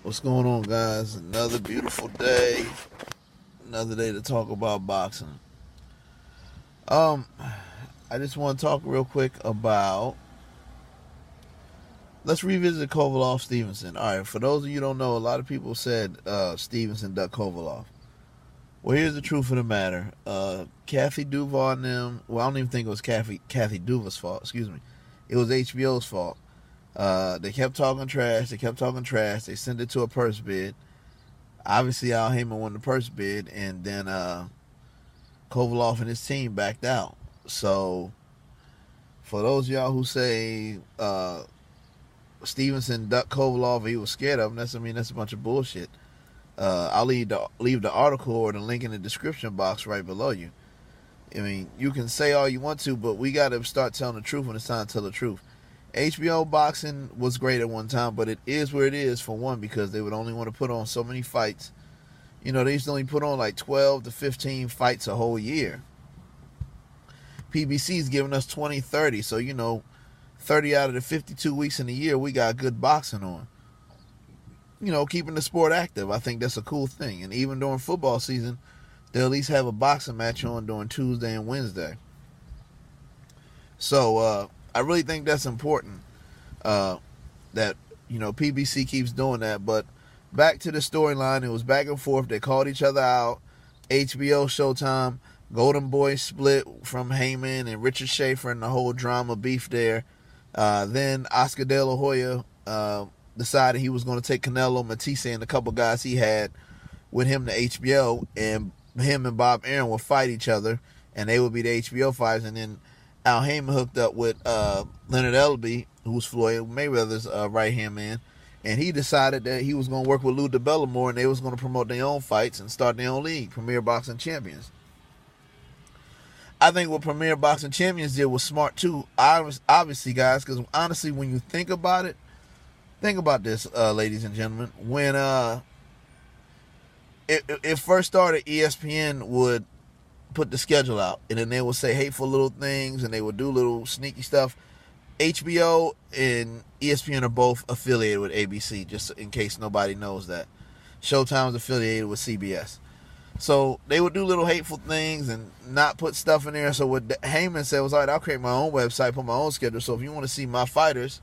What's going on, guys? Another beautiful day. Another day to talk about boxing. Um, I just want to talk real quick about. Let's revisit Kovalev Stevenson. All right, for those of you who don't know, a lot of people said Stevenson ducked Kovalev. Well, here's the truth of the matter. Kathy Duval and them. Well, I don't even think it was Kathy Duval's fault. Excuse me. It was HBO's fault. They kept talking trash. They sent it to a purse bid. Obviously, Al Heyman won the purse bid, and then Kovalev and his team backed out. So, for those of y'all who say Stevenson ducked Kovalev, he was scared of him, that's a bunch of bullshit. I'll leave the article or the link in the description box right below you. I mean, you can say all you want to, but we got to start telling the truth when it's time to tell the truth. HBO boxing was great at one time, but it is where it is, for one, because they would only want to put on so many fights. You know, they used to only put on like 12 to 15 fights a whole year. PBC's giving us 20, 30. So, 30 out of the 52 weeks in the year, we got good boxing on. Keeping the sport active. I think that's a cool thing. And even during football season, they'll at least have a boxing match on during Tuesday and Wednesday. So, I really think that's important that, PBC keeps doing that. But back to the storyline, it was back and forth. They called each other out. HBO, Showtime, Golden Boy split from Heyman and Richard Schaefer and the whole drama beef there. Then Oscar De La Hoya decided he was going to take Canelo, Matisse, and a couple guys he had with him to HBO, and him and Bob Arum would fight each other, and they would be the HBO fighters. And then Al Heyman hooked up with Leonard Ellerbe, who's Floyd Mayweather's right-hand man, and he decided that he was going to work with Lou DiBella more, and they was going to promote their own fights and start their own league, Premier Boxing Champions. I think what Premier Boxing Champions did was smart too, obviously, guys, because honestly, when you think about it, think about this, ladies and gentlemen. When it first started, ESPN would put the schedule out, and then they would say hateful little things, and they would do little sneaky stuff. HBO and ESPN are both affiliated with ABC, just in case nobody knows that. Showtime's affiliated with CBS. So they would do little hateful things and not put stuff in there. So what Heyman said was, all right, I'll create my own website, put my own schedule. So if you want to see my fighters,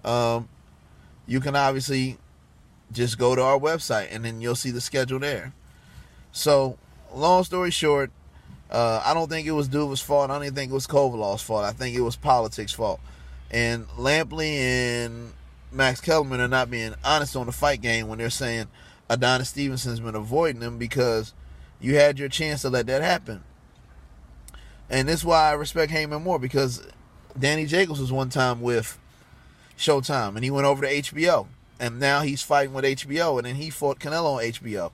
you can obviously just go to our website, and then you'll see the schedule there. So, long story short, I don't think it was Duva's fault. I don't even think it was Kovalev's fault. I think it was politics' fault. And Lampley and Max Kellerman are not being honest on the fight game when they're saying Adonis Stevenson's been avoiding them, because you had your chance to let that happen. And this is why I respect Heyman more, because Danny Jacobs was one time with Showtime, and he went over to HBO, and now he's fighting with HBO, and then he fought Canelo on HBO.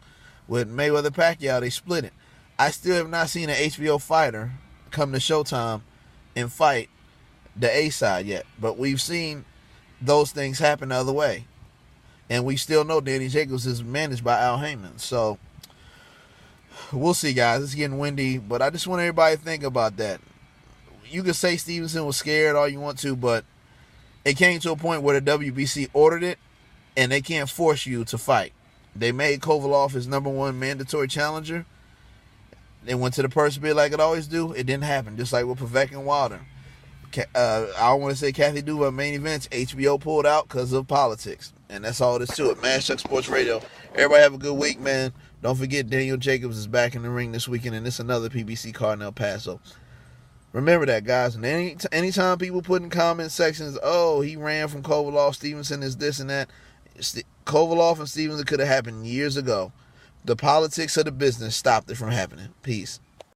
With Mayweather Pacquiao, they split it. I still have not seen an HBO fighter come to Showtime and fight the A side yet, but we've seen those things happen the other way, and we still know Danny Jacobs is managed by Al Heyman. So we'll see, guys. It's getting windy, but I just want everybody to think about that. You can say Stevenson was scared all you want to, but it came to a point where the WBC ordered it, and they can't force you to fight. They made Kovalev his number one mandatory challenger. They went to the purse bid like it always do. It didn't happen, just like with Pavek and Wilder. I want to say Kathy Duval main events, HBO pulled out because of politics. And that's all there is to it. Man, Chuck Sports Radio. Everybody have a good week, man. Don't forget Daniel Jacobs is back in the ring this weekend, and it's another PBC card in El Paso. Remember that, guys. And anytime people put in comment sections, oh, he ran from Kovalev, Stevenson is this and that. Kovalev and Stevenson could have happened years ago. The politics of the business stopped it from happening. Peace.